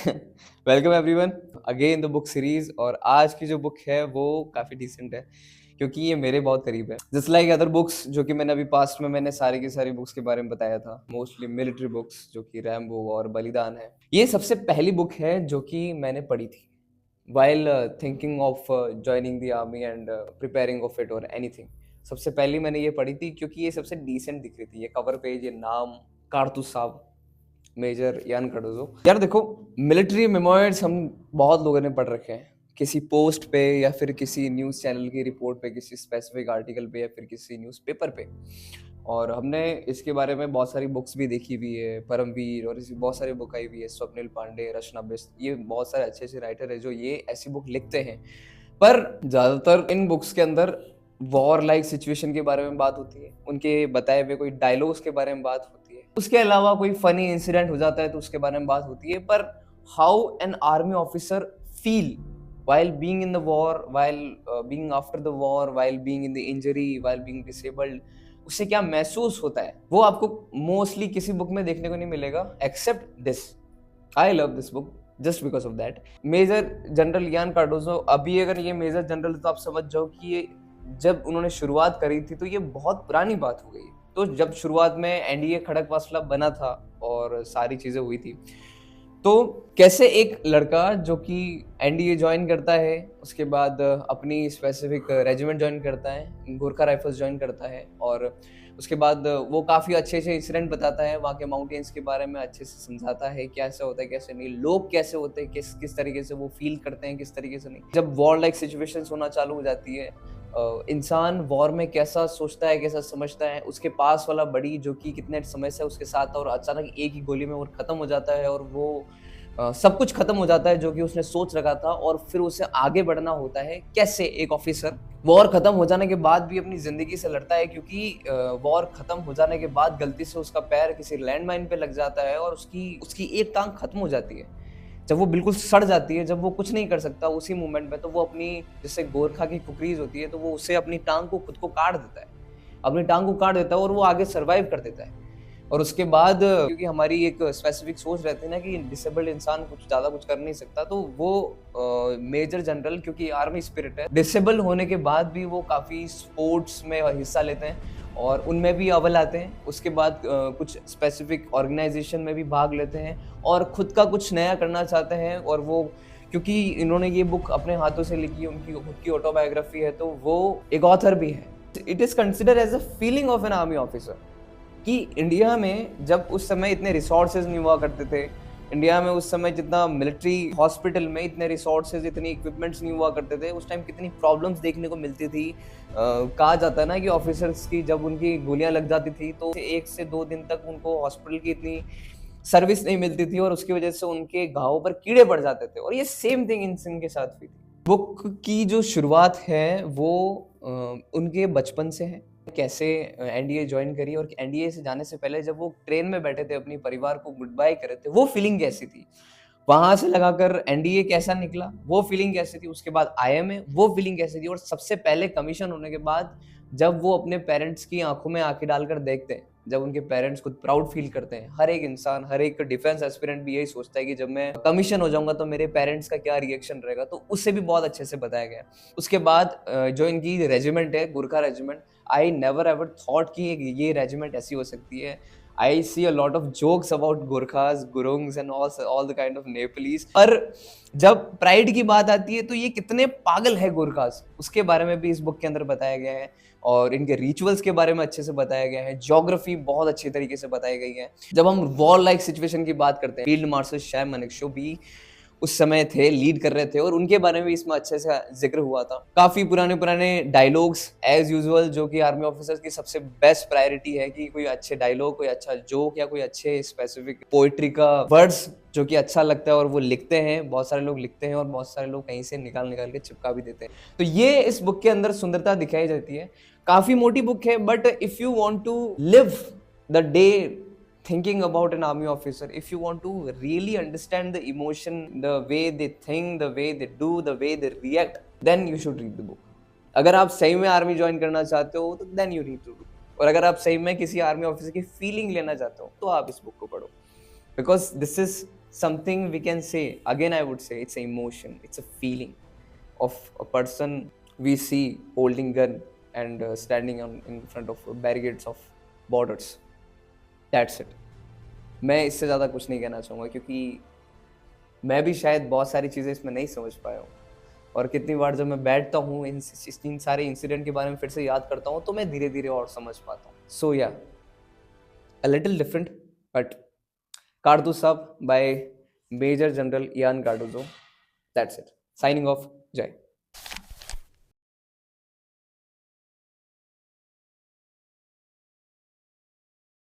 Welcome everyone again the book series. और आज की जो बुक है वो काफ़ी डिसेंट है क्योंकि ये मेरे बहुत करीब है। जस्ट लाइक अदर बुक्स जो कि मैंने अभी पास्ट में मैंने सारी की सारी बुक्स के बारे में बताया था, मोस्टली मिलिट्री बुक्स जो कि रैम्बो और बलिदान है। ये सबसे पहली बुक है जो कि मैंने पढ़ी थी while thinking of joining the army and preparing of it और एनीथिंग। सबसे पहली मैंने ये पढ़ी थी क्योंकि ये सबसे डिसेंट दिख रही थी। ये कवर पेज, ये नाम, कारतूस साहब, मेजर यान कार्डोजो। यार देखो, मिलिट्री मेमोइर्स हम बहुत लोगों ने पढ़ रखे हैं, किसी पोस्ट पे या फिर किसी न्यूज़ चैनल की रिपोर्ट पे, किसी स्पेसिफिक आर्टिकल पे या फिर किसी न्यूज़पेपर पे। और हमने इसके बारे में बहुत सारी बुक्स भी देखी हुई है, परमवीर और ऐसी बहुत सारी बुक आई हुई है, स्वप्निल पांडे, रचना बिस्ट, ये बहुत सारे अच्छे अच्छे राइटर है जो ये ऐसी बुक लिखते हैं। पर ज़्यादातर इन बुक्स के अंदर वॉर लाइक सिचुएशन के बारे में बात होती है, उनके बताए हुए कोई डायलॉग्स के बारे में बात होती है, उसके अलावा कोई फनी इंसिडेंट हो जाता है तो उसके बारे में बात होती है। पर how an army officer feel while being in the war, while being after the war, while being in the injury, while being disabled, उससे क्या महसूस होता है वो आपको मोस्टली किसी बुक में देखने को नहीं मिलेगा except this. I love this book just because of that. Major general Ian Cardozo, अभी अगर ये मेजर जनरल तो आप समझ जाओ कि ये जब उन्होंने शुरुआत करी थी तो ये बहुत पुरानी बात हो गई। तो जब शुरुआत में एनडीए खड़क वासला बना था और सारी चीज़ें हुई थी, तो कैसे एक लड़का जो कि एनडीए ज्वाइन करता है, उसके बाद अपनी स्पेसिफिक रेजिमेंट ज्वाइन करता है, गोरखा राइफल्स ज्वाइन करता है, और उसके बाद वो काफ़ी अच्छे अच्छे इंसिडेंट बताता है, वहाँ के माउंटेन्स के बारे में अच्छे से समझाता है कैसे होता है कैसे नहीं, लोग कैसे होते हैं, किस किस तरीके से वो फील करते हैं, किस तरीके से नहीं। जब वॉर लाइक सिचुएशंस होना चालू हो जाती है, इंसान वॉर में कैसा सोचता है, कैसा समझता है, उसके पास वाला बड़ी जो कि कितने समय से उसके साथ, और अचानक एक ही गोली में वो खत्म हो जाता है और वो सब कुछ खत्म हो जाता है जो कि उसने सोच रखा था, और फिर उसे आगे बढ़ना होता है। कैसे एक ऑफिसर वॉर खत्म हो जाने के बाद भी अपनी जिंदगी से लड़ता है, क्योंकि वॉर खत्म हो जाने के बाद गलती से उसका पैर किसी लैंडमाइन पे लग जाता है और उसकी उसकी एक टांग खत्म हो जाती है। जब वो बिल्कुल सड़ जाती है, जब वो कुछ नहीं कर सकता उसी मोमेंट में, तो वो अपनी, जैसे गोरखा की कुकरीज होती है, तो वो उससे अपनी टांग को खुद को काट देता है, अपनी टांग को काट देता है और वो आगे सर्वाइव कर देता है। और उसके बाद क्योंकि हमारी एक स्पेसिफिक सोच रहती है ना कि डिसेबल्ड इंसान कुछ ज़्यादा कुछ कर नहीं सकता, तो वो मेजर जनरल, क्योंकि आर्मी स्पिरिट है, डिसेबल होने के बाद भी वो काफ़ी स्पोर्ट्स में हिस्सा लेते हैं और उनमें भी अव्वल आते हैं। उसके बाद कुछ स्पेसिफिक ऑर्गेनाइजेशन में भी भाग लेते हैं और खुद का कुछ नया करना चाहते हैं। और वो, क्योंकि इन्होंने ये बुक अपने हाथों से लिखी, उनकी खुद की ऑटोबायोग्राफी है, तो वो एक ऑथर भी है। It is consider as a feeling of an army officer कि इंडिया में जब उस समय इतने रिसोर्सेज नहीं हुआ करते थे, इंडिया में उस समय जितना मिलिट्री हॉस्पिटल में इतने रिसोर्सेज, इतनी इक्विपमेंट्स नहीं हुआ करते थे, उस टाइम कितनी प्रॉब्लम्स देखने को मिलती थी। कहा जाता है ना कि ऑफिसर्स की जब उनकी गोलियां लग जाती थी तो 1 से 2 दिन तक उनको हॉस्पिटल की इतनी सर्विस नहीं मिलती थी और उसकी वजह से उनके घावों पर कीड़े पड़ जाते थे। और ये सेम थिंग इन के साथ हुई थी। बुक की जो शुरुआत है वो उनके बचपन से है, कैसे एनडीए ज्वाइन करी और एनडीए से जाने से पहले जब वो ट्रेन में बैठे थे, अपनी परिवार को गुड बाय करे थे, वो फीलिंग कैसी थी, वहां से लगाकर एनडीए कैसा निकला, वो फीलिंग कैसी थी, उसके बाद आईएमए, वो फीलिंग कैसी थी, और सबसे पहले कमीशन होने के बाद जब वो अपने पेरेंट्स की आंखों में आंखें डालकर देखते हैं, जब उनके पेरेंट्स खुद प्राउड फील करते हैं। हर एक इंसान, हर एक डिफेंस एस्पिरेंट भी यही सोचता है कि जब मैं कमीशन हो जाऊंगा तो मेरे पेरेंट्स का क्या रिएक्शन रहेगा, तो उससे भी बहुत अच्छे से बताया गया। उसके बाद जो इनकी रेजिमेंट है, Gorkha regiment, I never ever thought कि ये रेजिमेंट ऐसी हो सकती है। I see a lot of jokes about Gurkhas, Gurungs and all the kind of Nepalese. पर जब प्राइड की बात आती है तो ये कितने पागल है गोरखास, उसके बारे में भी इस बुक के अंदर बताया गया है, और इनके रिचुअल्स के बारे में अच्छे से बताया गया है। ज्योग्राफी बहुत अच्छी तरीके से बताई गई है। जब हम वॉर लाइक सिचुएशन की बात करते हैं, फील्ड मार्शल शैम मानेकशॉ भी उस समय थे, लीड कर रहे थे, और उनके बारे में इसमें अच्छे से जिक्र हुआ था। काफी पुराने पुराने डायलॉग्स एज यूजुअल, जो कि आर्मी ऑफिसर्स की सबसे बेस्ट प्रायोरिटी है कि कोई अच्छे डायलॉग, कोई अच्छा जोक या कोई अच्छे स्पेसिफिक पोइट्री का वर्ड्स जो कि अच्छा लगता है और वो लिखते हैं। बहुत सारे लोग लिखते हैं और बहुत सारे लोग कहीं से निकाल निकाल के चिपका भी देते हैं। तो ये इस बुक के अंदर सुंदरता दिखाई जाती है। काफी मोटी बुक है, but if you want to live the day thinking about an army officer, if you want to really understand the emotion, the way they think, the way they do, the way they react, then you should read the book. अगर आप सही में army join करना चाहते हो तो then you need to do, और अगर आप सही में किसी आर्मी ऑफिसर की फीलिंग लेना चाहते हो तो आप इस बुक को पढ़ो, because this is something we can say, again I would say it's an emotion, it's a feeling of a person we see holding gun and standing on in front of barricades of borders. That's it. मैं इससे ज़्यादा कुछ नहीं कहना चाहूँगा, क्योंकि मैं भी शायद बहुत सारी चीज़ें इसमें नहीं समझ पाया हूँ, और कितनी बार जब मैं बैठता हूँ इन सारे इंसिडेंट के बारे में फिर से याद करता हूँ तो मैं धीरे धीरे और समझ पाता हूँ. सो या, a little different, but Cardo Sub by Major General Ian Cardozo. That's it. Signing off. Jai.